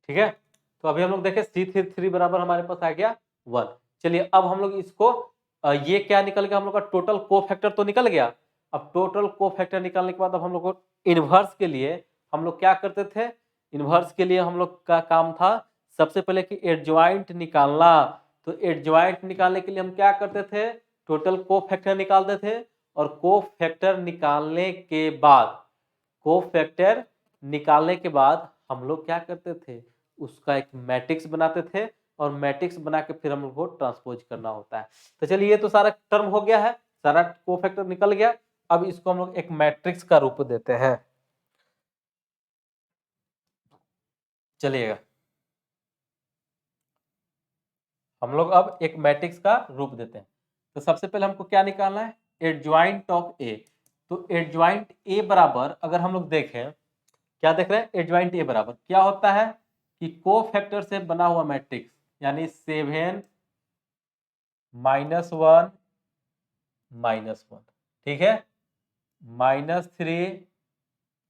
ठीक है, तो अभी हम लोग देखें C3 बराबर हमारे पास आ गया 1। चलिए अब हम लोग इसको ये क्या निकल गया हम लोग का टोटल कोफैक्टर तो निकल गया। अब टोटल कोफैक्टर निकालने के बाद अब हम लोग को इनवर्स के लिए हम लोग क्या करते थे, इनवर्स के लिए हम लोग का काम था सबसे पहले कि एडजॉइंट निकालना। तो एडजॉइंट निकालने के लिए हम क्या करते थे, टोटल कोफैक्टर निकालते थे और कोफैक्टर निकालने के बाद हम लोग क्या करते थे, उसका एक मैट्रिक्स बनाते थे और मैट्रिक्स बना के फिर हम लोग को ट्रांसपोज करना होता है। तो चलिए ये तो सारा टर्म हो गया है, सारा कोफैक्टर निकल गया। अब इसको हम लोग एक मैट्रिक्स का रूप देते हैं। चलिएगा हम लोग अब एक मैट्रिक्स का रूप देते हैं। तो सबसे पहले हमको क्या निकालना है, एडजॉइंट ऑफ ए। तो एडजॉइंट ए बराबर अगर हम लोग देखें, क्या देख रहे हैं, एडजॉइंट ए बराबर क्या होता है कि कोफैक्टर से बना हुआ मैट्रिक्स, यानी 7 -1 -1, ठीक है, -3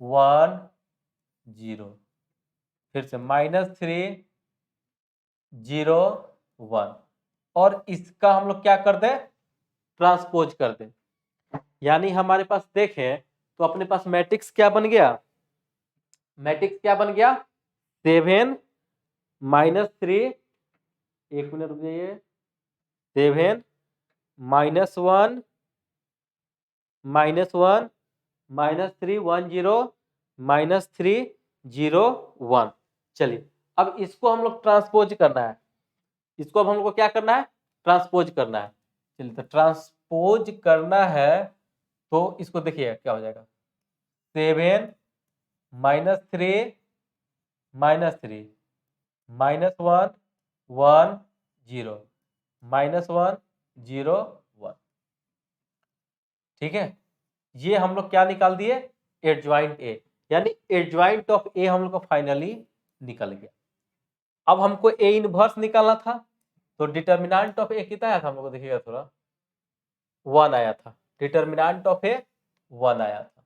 1 0, फिर से -3 0 1, और इसका हम लोग क्या कर दें, ट्रांसपोज कर दें। यानी हमारे पास देखें तो अपने पास मैट्रिक्स क्या बन गया, मैट्रिक्स क्या बन गया, 7 -3, एक मिनट रुक जाइए, 7 -1 -1 -3 1 0 -3 0 1। चलिए अब इसको हम लोग ट्रांसपोज करना है, इसको अब हम लोग को क्या करना है, ट्रांसपोज करना है। चलिए तो ट्रांसपोज करना है तो इसको देखिए क्या हो जाएगा, 7 -3 -3 -1 1 0 -1 0 1, ठीक है। ये हम लोग क्या निकाल दिए, एडजॉइंट ए, यानी एडजॉइंट ऑफ ए हम लोग का फाइनली निकल गया। अब हमको ए इनवर्स निकालना था, तो डिटर्मिनेंट ऑफ ए कितना आया था हम लोग को देखिएगा थोड़ा, 1 आया था, डिटर्मिनेंट ऑफ ए 1 आया था।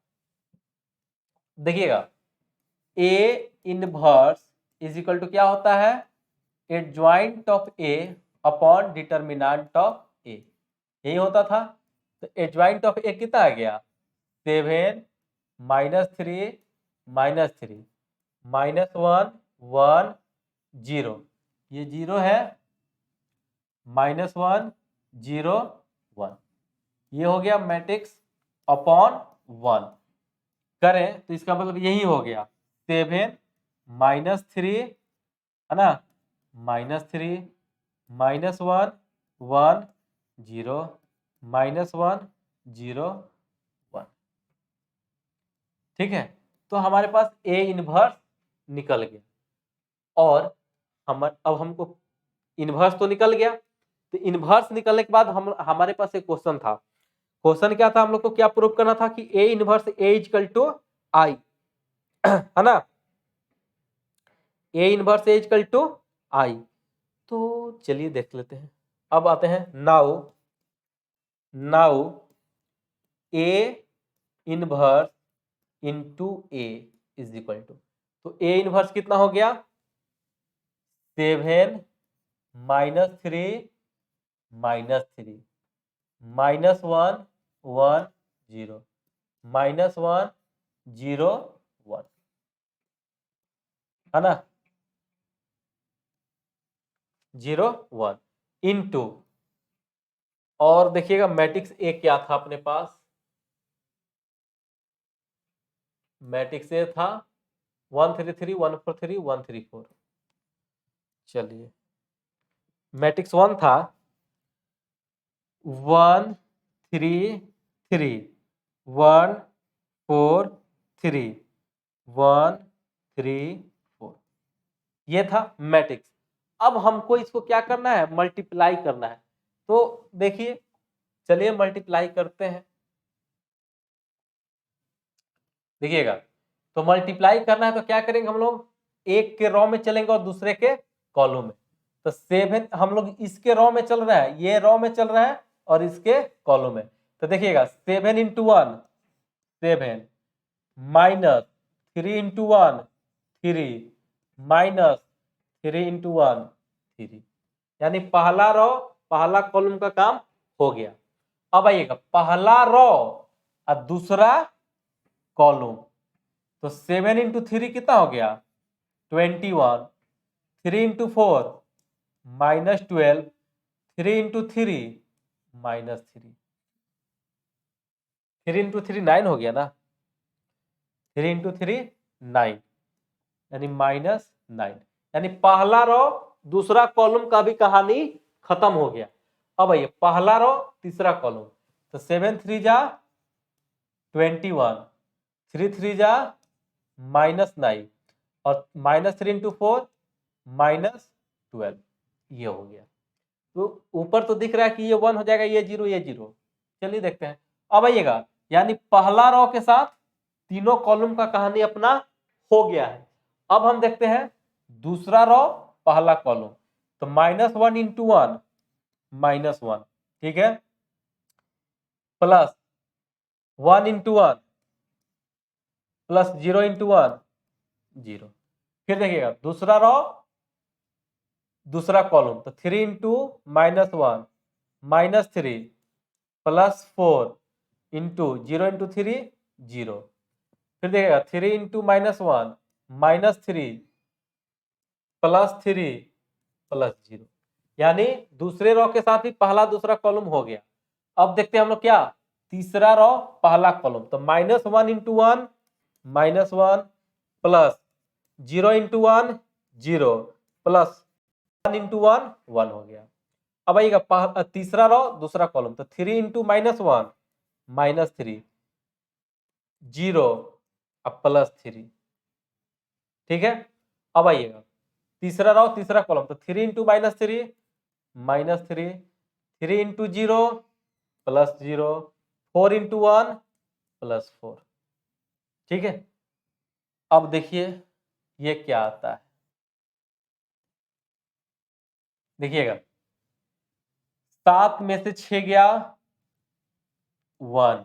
देखिएगा A inverse is equal to क्या होता है, adjoint of A upon determinant of A, यही होता था। तो एडजॉइंट ऑफ ए कितना आ गया, 7 -3 -3 -1 1 0, ये 0 है, -1 0 1, ये हो गया मैट्रिक्स अपॉन 1। करें तो इसका मतलब यही हो गया, 7 -3 है ना, -3 -1 1 0 -1 0 1, ठीक है। तो हमारे पास ए इनवर्स निकल गया। और अब हमको इनवर्स तो निकल गया, तो इनवर्स निकलने के बाद हमारे पास एक क्वेश्चन था। क्वेश्चन क्या था, हम लोग को क्या प्रूव करना था कि A inverse A equal to I, है ना, A inverse A equal to I. तो चलिए देख लेते हैं। अब आते हैं now A inverse into A is equal to, तो ए इनवर्स कितना हो गया, 7 -3 -3 -1 1 0 -1 0 1, है ना, 0 1 इनटू, और देखिएगा मैट्रिक्स ए क्या था अपने पास, मैट्रिक्स ए था 1 3 3 1 4 3 1 3 4। चलिए मैट्रिक्स 1 था 1 3 3 1 4 3 1 3 4, ये था मैट्रिक्स। अब हमको इसको क्या करना है, मल्टीप्लाई करना है। तो देखिए चलिए मल्टीप्लाई करते हैं। देखिएगा तो मल्टीप्लाई करना है तो क्या करेंगे हम लोग, एक के रो में चलेंगे और दूसरे के कॉलम में। तो 7 हम लोग इसके रो में चल रहा है, ये रो में चल रहा है और इसके कॉलम में। तो देखिएगा 7 × 1 7 -3 × 1 3 -1 3 इंटू 1 3, यानी पहला रो पहला कॉलम का काम हो गया। अब आइएगा पहला रो और दूसरा कॉलम, तो 7 इंटू 3 कितना हो गया 21, 3 इंटू 4 -12, 3 इंटू 3 -3, 3 इंटू 3 9 हो गया ना, 3 इंटू 3 9, यानी -9, यानी पहला रो दूसरा कॉलम का भी कहानी खत्म हो गया। अब आइए पहला रो तीसरा कॉलम, तो 7 3 जा 21, 3 3 जा -9 और -3 इंटू 4 -12, ये हो गया। तो ऊपर तो दिख रहा है कि ये 1 हो जाएगा, ये 0 ये 0। चलिए देखते हैं। अब आइएगा यानी पहला रो के साथ तीनों कॉलम का कहानी अपना हो गया है। अब हम देखते हैं दूसरा रो पहला कॉलम, तो -1 इंटू 1 -1, ठीक है, प्लस 1 इंटू 1 प्लस 0 इंटू 1 0। फिर देखिएगा दूसरा रो दूसरा कॉलम, तो 3 इंटू -1 -3 प्लस 4 इंटू 0 इंटू 3 0। फिर देखिएगा 3 इंटू -1 -3 प्लस 3 प्लस 0, यानी दूसरे रो के साथ ही पहला दूसरा कॉलम हो गया। अब देखते हैं हम लोग क्या तीसरा रो पहला कॉलम, तो -1 into 1 -1 plus 0 into 1 0 plus 1 into 1 1 हो गया। अब आइएगा तीसरा रो दूसरा कॉलम, तो 3 इंटू -1 -3 0 अब प्लस 3, ठीक है। अब आइएगा तीसरा रो तीसरा कॉलम, तो 3 into -3 -3, 3 into 0 plus 0, 4 into 1 plus 4, ठीक है। अब देखिए ये क्या आता है, देखिएगा 7 में से 6 गया 1,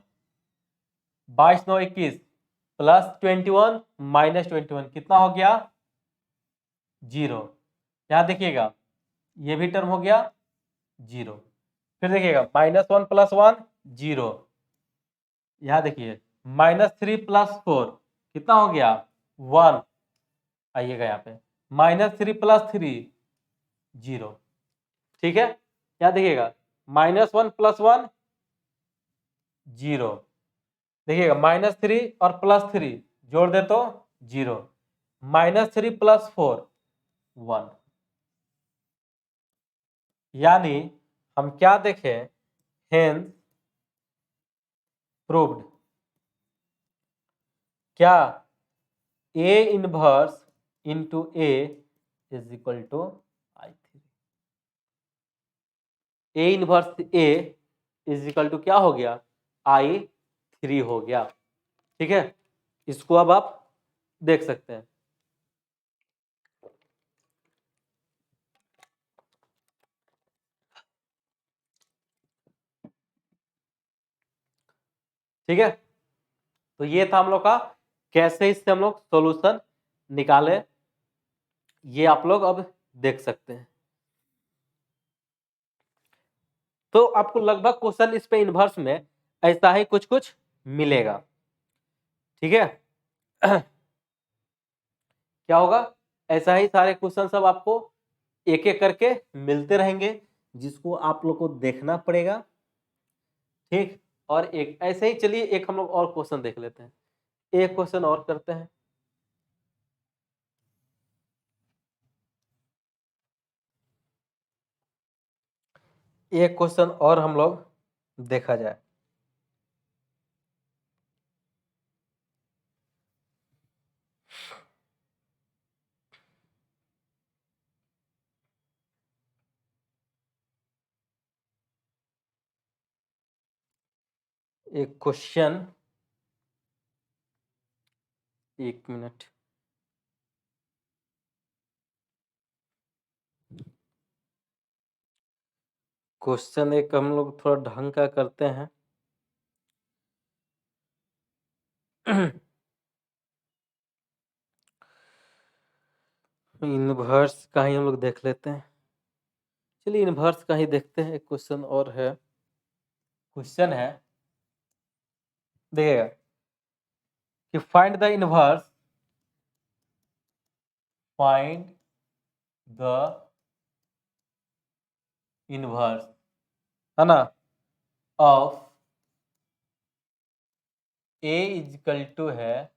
22 9 21 प्लस 21 -21 कितना हो गया 0। यहां देखिएगा ये भी टर्म हो गया 0। फिर देखिएगा -1 प्लस 1 0, यहां देखिए -3 प्लस 4 कितना हो गया 1, आइएगा यहाँ पे -3 प्लस 3 0, ठीक है। यहाँ देखिएगा -1 प्लस 1 0, देखिएगा -3 और +3 जोड़ दे तो 0, -3 प्लस 4 1, यानी हम क्या देखें हेंस प्रूव्ड, क्या A inverse into A is equal to I3, A inverse A is equal to क्या हो गया I3 हो गया, ठीक है। इसको अब आप देख सकते हैं। ठीक है, तो ये था हम लोग का कैसे इससे हम लोग सॉल्यूशन निकाले, ये आप लोग अब देख सकते हैं। तो आपको लगभग क्वेश्चन इस पे इनवर्स में ऐसा ही कुछ कुछ मिलेगा, ठीक है। क्या होगा ऐसा ही सारे क्वेश्चन सब आपको एक एक करके मिलते रहेंगे, जिसको आप लोग को देखना पड़ेगा, ठीक। और एक ऐसे ही चलिए एक हम लोग और क्वेश्चन देख लेते हैं, एक क्वेश्चन और करते हैं। एक क्वेश्चन और हम लोग देखा जाए। एक क्वेश्चन, एक मिनट, क्वेश्चन एक हम लोग थोड़ा ढंग का करते हैं। इनवर्स का ही हम लोग देख लेते हैं। चलिए इनवर्स का ही देखते हैं। एक क्वेश्चन और है। क्वेश्चन है, देखिएगा कि find the inverse, find the inverse, है ना, ऑफ ए इजिकल टू है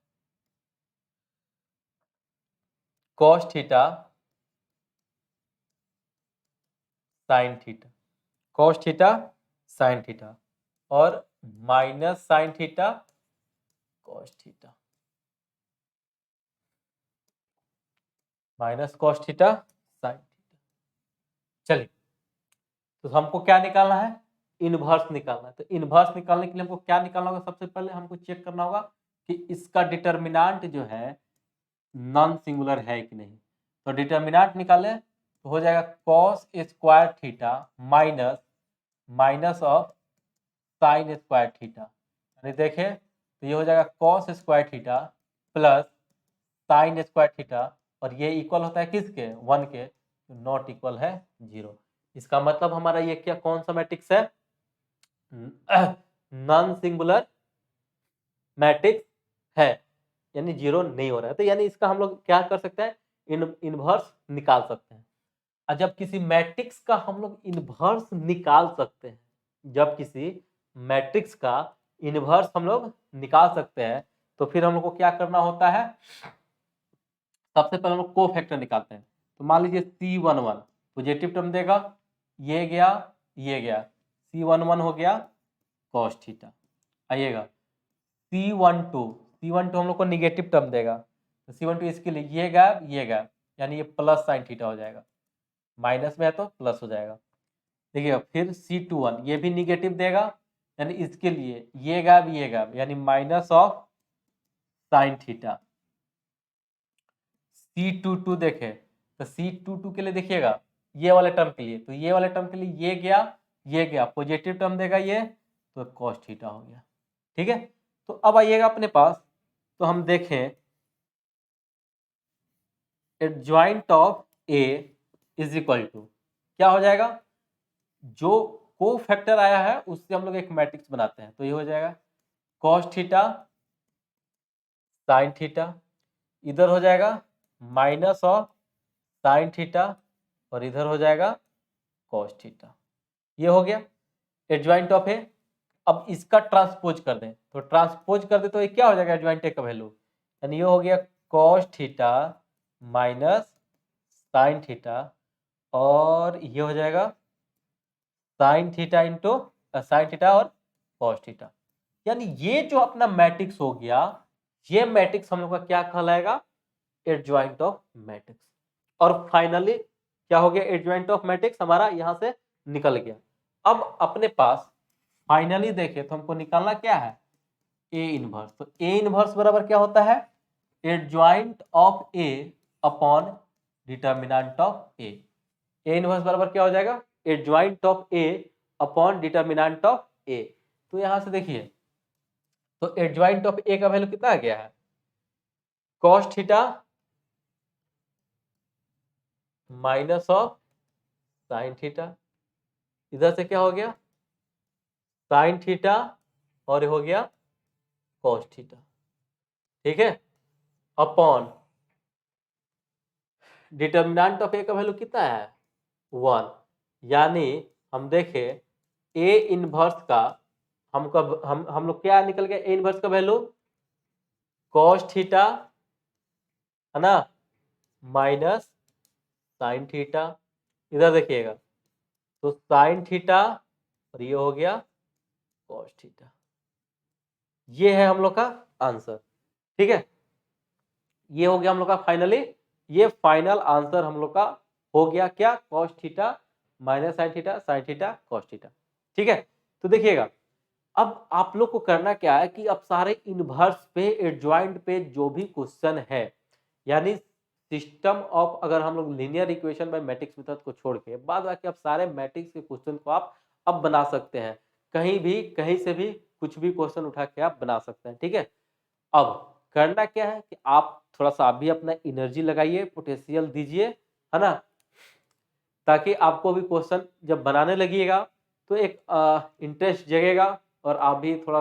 cos theta sine theta, cos theta sine theta और minus sine theta cos theta, minus cos theta sine theta. चलिए, तो हमको क्या निकालना है? इनवर्स निकालना है। तो इनवर्स निकालने के लिए हमको क्या निकालना होगा? सबसे पहले हमको चेक करना होगा कि इसका डिटर्मिनेंट जो है नॉन सिंगुलर है कि नहीं। तो डिटर्मिनेंट निकाले तो हो जाएगा cos square theta minus minus of sine square theta. यानी देखें तो ये हो जाएगा cos square theta plus sine square theta, और ये इक्वल होता है किसके? 1 के, तो नॉट इक्वल है 0। इसका मतलब हमारा ये क्या, कौन सा मैट्रिक्स है? नॉन सिंगुलर मैट्रिक्स है, यानी 0 नहीं हो रहा है। तो यानी इसका हम लोग क्या कर सकते हैं? इनवर्स निकाल सकते हैं। और जब किसी मैट्रिक्स का हम लोग इनवर्स निकाल सकते हैं, जब किसी मैट्रिक्स का इनवर्स हम लोग निकाल सकते हैं, तो फिर हम लोग को क्या करना होता है? सबसे पहले हम लोग कोफैक्टर निकालते हैं। तो मान लीजिए C11 पॉजिटिव टर्म देगा, ये गया, ये गया, C11 हो गया कॉस थीटा। आइएगा C12 हम लोग को निगेटिव टर्म देगा, तो C12 इसके लिए ये गैप, ये गैप, यानी ये प्लस साइन थीटा हो जाएगा, माइनस में है तो प्लस हो जाएगा। देखिए फिर C21 ये भी निगेटिव देगा, यानी इसके लिए ये गैप, ये गैप, यानी minus of sine theta. C22 देखे तो C22 के लिए देखिएगा ये वाले टर्म के लिए, तो ये वाले टर्म के लिए ये गया, ये गया, पॉजिटिव टर्म देगा ये, तो कॉस थीटा हो गया। ठीक है, तो अब आइएगा अपने पास, तो हम देखें adjoint of A is equal to क्या हो जाएगा? जो को फैक्टर आया है उससे हम लोग एक मैट्रिक्स बनाते हैं, तो ये हो जाएगा कॉस थीटा साइन थीटा, इधर हो जाएगा माइनस ऑफ साइन थीटा, और इधर हो जाएगा कॉस थीटा। ये हो गया एडजॉइंट ऑफ ए। अब इसका ट्रांसपोज कर दें, तो ट्रांसपोज कर दे तो ये क्या हो जाएगा? एडजॉइंट ए का वैल्यू, यानी ये हो गया cos theta minus sine theta, और ये हो जाएगा sine theta into sine theta और कॉस थीटा। यानी ये जो अपना मैट्रिक्स हो गया, ये मैट्रिक्स हम लोग का क्या कहलाएगा? Adjoint of matrix. और फाइनली क्या हो गया? एडजॉइंट ऑफ मैट्रिक्स हमारा यहां से निकल गया। अब अपने पास फाइनली देखे तो हमको निकालना क्या है? A inverse. तो ए इनवर्स बराबर क्या होता है? Adjoint of A upon determinant of A. A inverse बराबर क्या हो जाएगा? Adjoint of A upon determinant of A. तो यहां से देखिए, तो एडजॉइंट ऑफ ए का वैल्यू कितना आ गया है? Cos theta minus of sine theta, इधर से क्या हो गया? साइन थीटा, और ये हो गया कॉस थीटा। ठीक है, अपॉन डिटर्मिनेंट ऑफ ए का वैल्यू कितना है? 1। यानी हम देखें ए इनवर्स का हम लोग क्या निकल गया? ए इनवर्स का वैल्यू कॉस थीटा, है ना, माइनस साइन थीटा। इधर देखिएगा तो साइन थीटा, और ये हो गया कॉस थीटा। ये है हम लोग का आंसर। ठीक है, ये हो गया हम लोग का फाइनली, ये फाइनल आंसर हम लोग का हो गया क्या? Cos theta minus sine theta cos theta. ठीक है, तो देखिएगा अब आप लोग को करना क्या है कि अब सारे इनवर्स पे, एडजॉइंट पे जो भी क्वेश्चन है, यानी सिस्टम ऑफ, अगर हम लोग linear equation by matrix method को छोड़ के बाद बाकी आप सारे मैट्रिक्स के क्वेश्चन को आप अब बना सकते हैं। कहीं भी, कहीं से भी कुछ भी क्वेश्चन उठा के आप बना सकते हैं। ठीक है, अब करना क्या है कि आप थोड़ा सा अभी अपना एनर्जी लगाइए, पोटेंशियल दीजिए, है ना, ताकि आपको भी क्वेश्चन जब बनाने लगिएगा तो एक इंटरेस्ट जगेगा और आप भी थोड़ा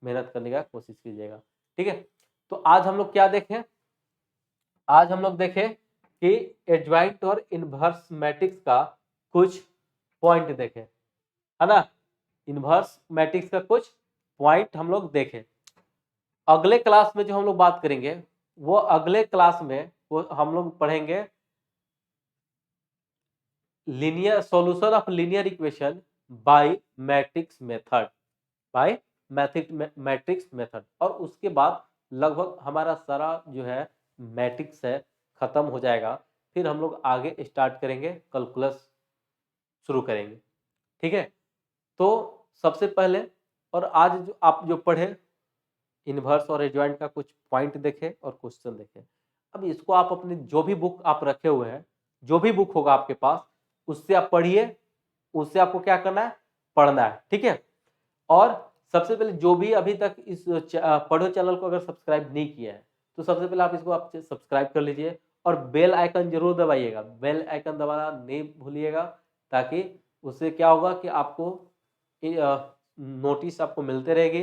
मेहनत करने का कोशिश कीजिएगा। ठीक है, तो आज हम लोग क्या देखें, आज हम लोग देखें कि एडजॉइंट और इनवर्स मैट्रिक्स का कुछ पॉइंट देखें, है ना, इनवर्स मैट्रिक्स का कुछ पॉइंट हम लोग देखें। अगले क्लास में जो हम लोग बात करेंगे वो अगले क्लास में वो हम लोग पढ़ेंगे linear solution of linear equation by matrix method, by matrix method. और उसके बाद लगभग हमारा सारा जो है मैट्रिक्स है खत्म हो जाएगा, फिर हम लोग आगे स्टार्ट करेंगे, कैलकुलस शुरू करेंगे। ठीक है, तो सबसे पहले और आज जो आप जो पढ़े इनवर्स और एडजॉइंट का कुछ पॉइंट देखे और क्वेश्चन देखे। अब इसको आप अपने जो भी बुक आप रखे हुए हैं, जो भी बुक होगा आपके पास, उससे आप पढ़िए, उससे आपको क्या करना है, पढ़ना है। ठीक है, और सबसे पहले जो भी अभी तक इस पढ़ो चैनल को अगर सब्सक्राइब नहीं किया है तो सबसे पहले आप इसको आप सब्सक्राइब कर लीजिए और बेल आइकन जरूर दबाइएगा, बेल आइकन दबाना नहीं भूलिएगा, ताकि उससे क्या होगा कि आपको नोटिस आपको मिलते रहेगी,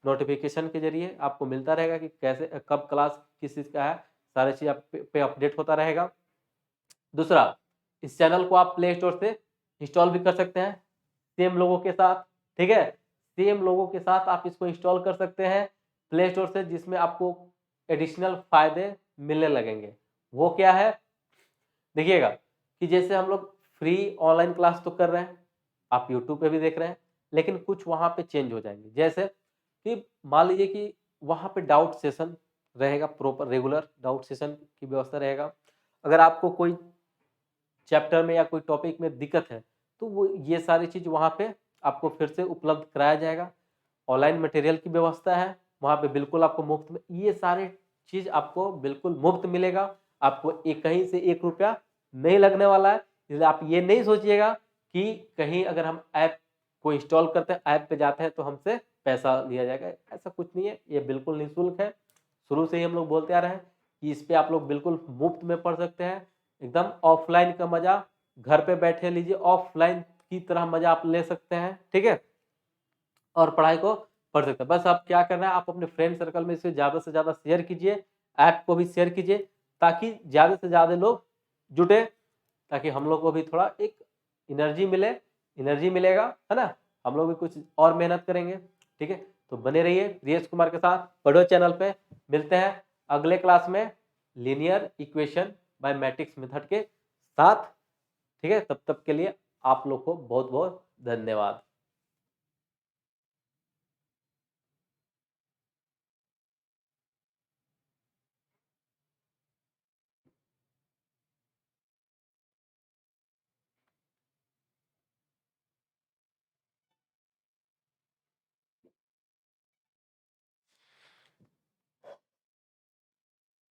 नोटिफिकेशन के जरिए आपको मिलता रहेगा कि कैसे कब क्लास किस चीज़ का है, सारी चीज़ आप पे अपडेट होता रहेगा। दूसरा, इस चैनल को आप प्ले स्टोर से इंस्टॉल भी कर सकते हैं सेम लोगों के साथ। ठीक है, सेम लोगों के साथ आप इसको इंस्टॉल कर सकते हैं प्ले स्टोर से, जिसमें आपको एडिशनल फायदे मिलने लगेंगे। वो क्या है, देखिएगा कि जैसे हम लोग फ्री ऑनलाइन क्लास तो कर रहे हैं, आप यूट्यूब पे भी देख रहे हैं, लेकिन कुछ वहाँ पे चेंज हो जाएंगे। जैसे कि मान लीजिए कि वहाँ पे डाउट सेशन रहेगा, प्रॉपर रेगुलर डाउट सेशन की व्यवस्था रहेगा। अगर आपको कोई चैप्टर में या कोई टॉपिक में दिक्कत है तो वो ये सारी चीज़ वहाँ पे आपको फिर से उपलब्ध कराया जाएगा। ऑनलाइन मटेरियल की व्यवस्था है वहाँ पे, बिल्कुल आपको मुफ्त में ये सारे चीज़ आपको बिल्कुल मुफ्त मिलेगा। आपको एक कहीं से 1 रुपया नहीं लगने वाला है, इसलिए आप ये नहीं सोचिएगा कि कहीं अगर हम ऐप को इंस्टॉल करते हैं, ऐप पे जाते हैं तो हमसे पैसा लिया जाएगा। ऐसा कुछ नहीं है, ये बिल्कुल निःशुल्क है। शुरू से ही हम लोग बोलते आ रहे हैं कि इस पे आप लोग बिल्कुल मुफ्त में पढ़ सकते हैं। एकदम ऑफलाइन का मजा घर पे बैठे लीजिए, ऑफलाइन की तरह मजा आप ले सकते हैं। ठीक है, और पढ़ाई को पढ़ सकते हैं। बस आप क्या करना है, आप अपने फ्रेंड सर्कल में इसे ज़्यादा से ज़्यादा शेयर कीजिए, ऐप को भी शेयर कीजिए, ताकि ज़्यादा से ज़्यादा लोग जुटे, ताकि हम लोग को भी थोड़ा एक एनर्जी मिले, एनर्जी मिलेगा, है ना, हम लोग भी कुछ और मेहनत करेंगे। ठीक है, तो बने रहिए प्रियेश कुमार के साथ पढ़ो चैनल पे। मिलते हैं अगले क्लास में linear equation by matrix method के साथ। ठीक है, तब तक के लिए आप लोग को बहुत बहुत धन्यवाद।